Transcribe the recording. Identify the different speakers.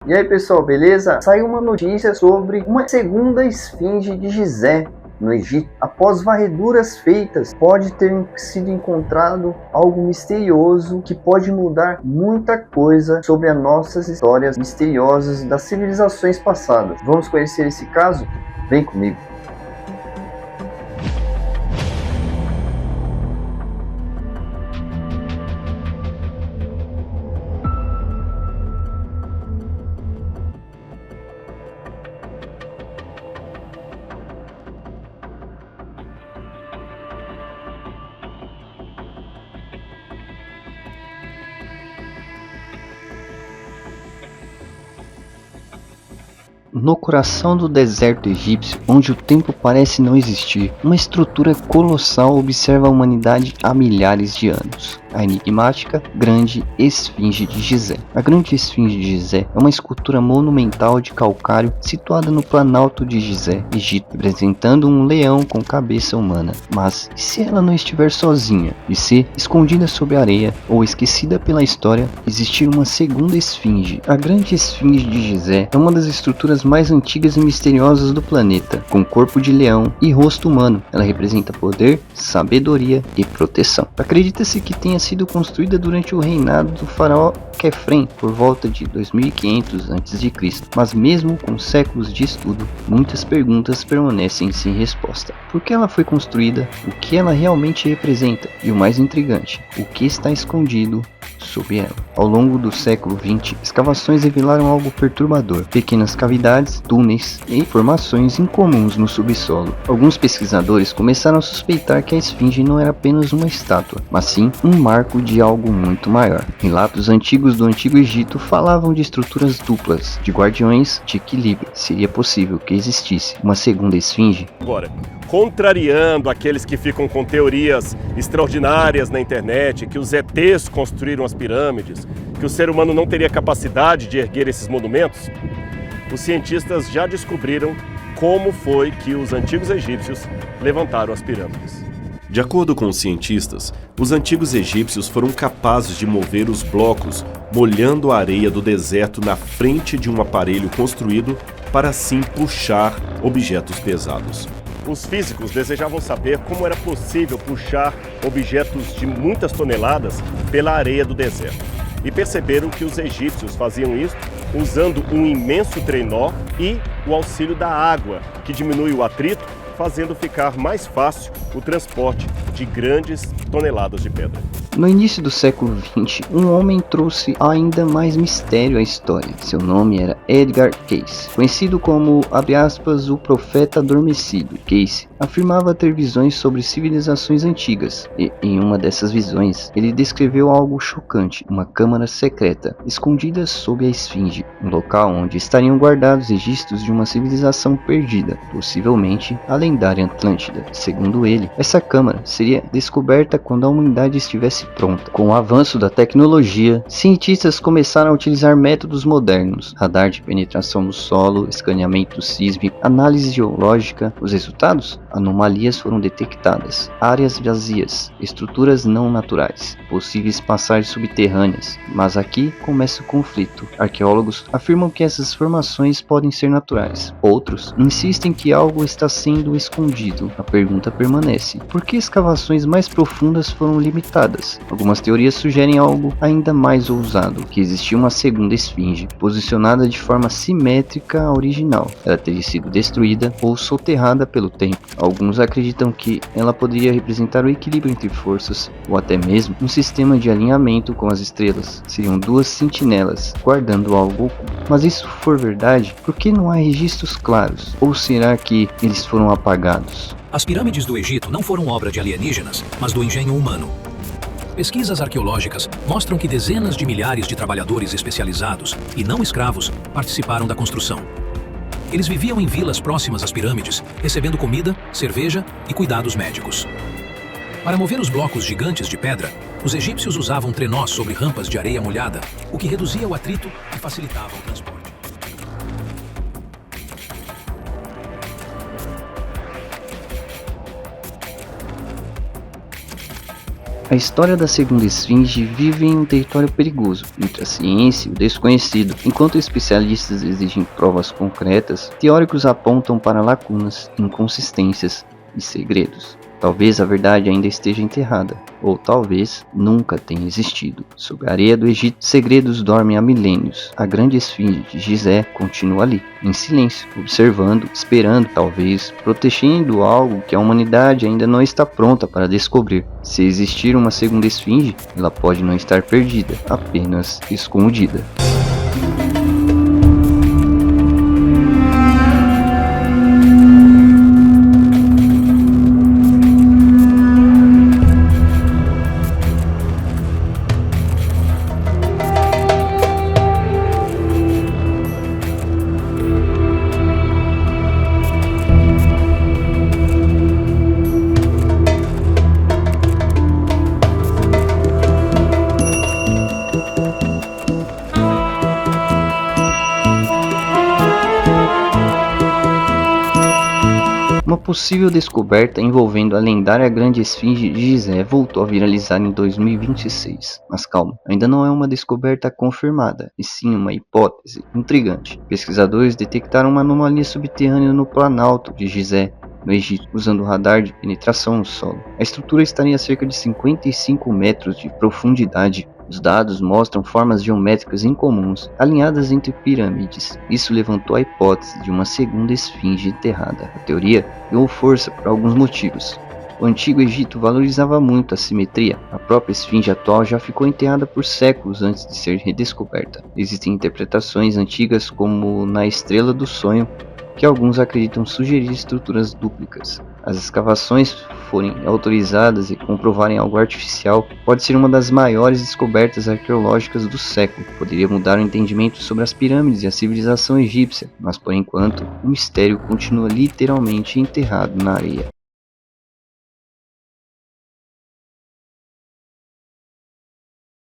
Speaker 1: E aí pessoal, beleza? Saiu uma notícia sobre uma segunda esfinge de Gizé no Egito. Após varreduras feitas, pode ter sido encontrado algo misterioso que pode mudar muita coisa sobre as nossas histórias misteriosas das civilizações passadas. Vamos conhecer esse caso? Vem comigo.
Speaker 2: No coração do deserto egípcio, onde o tempo parece não existir, uma estrutura colossal observa a humanidade há milhares de anos. A enigmática Grande Esfinge de Gizé. A Grande Esfinge de Gizé é uma escultura monumental de calcário situada no Planalto de Gizé, Egito, representando um leão com cabeça humana. Mas e se ela não estiver sozinha? E se, escondida sob a areia ou esquecida pela história, existir uma segunda esfinge? A Grande Esfinge de Gizé é uma das estruturas mais antigas e misteriosas do planeta, com corpo de leão e rosto humano. Ela representa poder, sabedoria e proteção. Acredita-se que tenha sido construída durante o reinado do faraó Kefren por volta de 2500 a.C., mas mesmo com séculos de estudo, muitas perguntas permanecem sem resposta. Por que ela foi construída? O que ela realmente representa? E o mais intrigante, o que está escondido sob ela? Ao longo do século XX, escavações revelaram algo perturbador: pequenas cavidades, túneis e formações incomuns no subsolo. Alguns pesquisadores começaram a suspeitar que a esfinge não era apenas uma estátua, mas sim um marco de algo muito maior. Relatos antigos do Antigo Egito falavam de estruturas duplas, de guardiões de equilíbrio. Seria possível que existisse uma segunda esfinge?
Speaker 3: Agora, contrariando aqueles que ficam com teorias extraordinárias na internet, que os ETs construíram as pirâmides, que o ser humano não teria capacidade de erguer esses monumentos, os cientistas já descobriram como foi que os antigos egípcios levantaram as pirâmides.
Speaker 4: De acordo com os cientistas, os antigos egípcios foram capazes de mover os blocos molhando a areia do deserto na frente de um aparelho construído para assim puxar objetos pesados.
Speaker 3: Os físicos desejavam saber como era possível puxar objetos de muitas toneladas pela areia do deserto. E perceberam que os egípcios faziam isso usando um imenso trenó e o auxílio da água, que diminui o atrito, fazendo ficar mais fácil o transporte de grandes toneladas de pedra.
Speaker 2: No início do século XX, um homem trouxe ainda mais mistério à história. Seu nome era Edgar Cayce, conhecido como, abre aspas, o profeta adormecido. Cayce afirmava ter visões sobre civilizações antigas, e em uma dessas visões, ele descreveu algo chocante: uma câmara secreta, escondida sob a esfinge, um local onde estariam guardados registros de uma civilização perdida, possivelmente a lendária Atlântida. Segundo ele, essa câmara seria descoberta quando a humanidade estivesse pronta. Com o avanço da tecnologia, cientistas começaram a utilizar métodos modernos: radar de penetração no solo, escaneamento sísmico, análise geológica. Os resultados? Anomalias foram detectadas, áreas vazias, estruturas não naturais, possíveis passagens subterrâneas. Mas aqui começa o conflito. Arqueólogos afirmam que essas formações podem ser naturais. Outros insistem que algo está sendo escondido. A pergunta permanece: por que escavações mais profundas foram limitadas? Algumas teorias sugerem algo ainda mais ousado: que existia uma segunda esfinge, posicionada de forma simétrica à original. Ela teria sido destruída ou soterrada pelo tempo. Alguns acreditam que ela poderia representar o equilíbrio entre forças, ou até mesmo um sistema de alinhamento com as estrelas. Seriam duas sentinelas, guardando algo oculto. Mas se isso for verdade, por que não há registros claros? Ou será que eles foram apagados?
Speaker 5: As pirâmides do Egito não foram obra de alienígenas, mas do engenho humano. Pesquisas arqueológicas mostram que dezenas de milhares de trabalhadores especializados e não escravos participaram da construção. Eles viviam em vilas próximas às pirâmides, recebendo comida, cerveja e cuidados médicos. Para mover os blocos gigantes de pedra, os egípcios usavam trenós sobre rampas de areia molhada, o que reduzia o atrito e facilitava o transporte.
Speaker 2: A história da segunda esfinge vive em um território perigoso, entre a ciência e o desconhecido. Enquanto especialistas exigem provas concretas, teóricos apontam para lacunas, inconsistências e segredos. Talvez a verdade ainda esteja enterrada, ou talvez nunca tenha existido. Sob a areia do Egito, segredos dormem há milênios. A grande esfinge de Gizé continua ali, em silêncio, observando, esperando, talvez protegendo algo que a humanidade ainda não está pronta para descobrir. Se existir uma segunda esfinge, ela pode não estar perdida, apenas escondida. Uma possível descoberta envolvendo a lendária grande esfinge de Gizé voltou a viralizar em 2026. Mas calma, ainda não é uma descoberta confirmada, e sim uma hipótese intrigante. Pesquisadores detectaram uma anomalia subterrânea no Planalto de Gizé, no Egito, usando radar de penetração no solo. A estrutura estaria a cerca de 55 metros de profundidade. Os dados mostram formas geométricas incomuns, alinhadas entre pirâmides. Isso levantou a hipótese de uma segunda esfinge enterrada. A teoria ganhou força por alguns motivos. O antigo Egito valorizava muito a simetria. A própria esfinge atual já ficou enterrada por séculos antes de ser redescoberta. Existem interpretações antigas, como na Estrela do Sonho, que alguns acreditam sugerir estruturas duplicas. As escavações forem autorizadas e comprovarem algo artificial, pode ser uma das maiores descobertas arqueológicas do século. Poderia mudar o entendimento sobre as pirâmides e a civilização egípcia, mas por enquanto, o mistério continua literalmente enterrado na areia.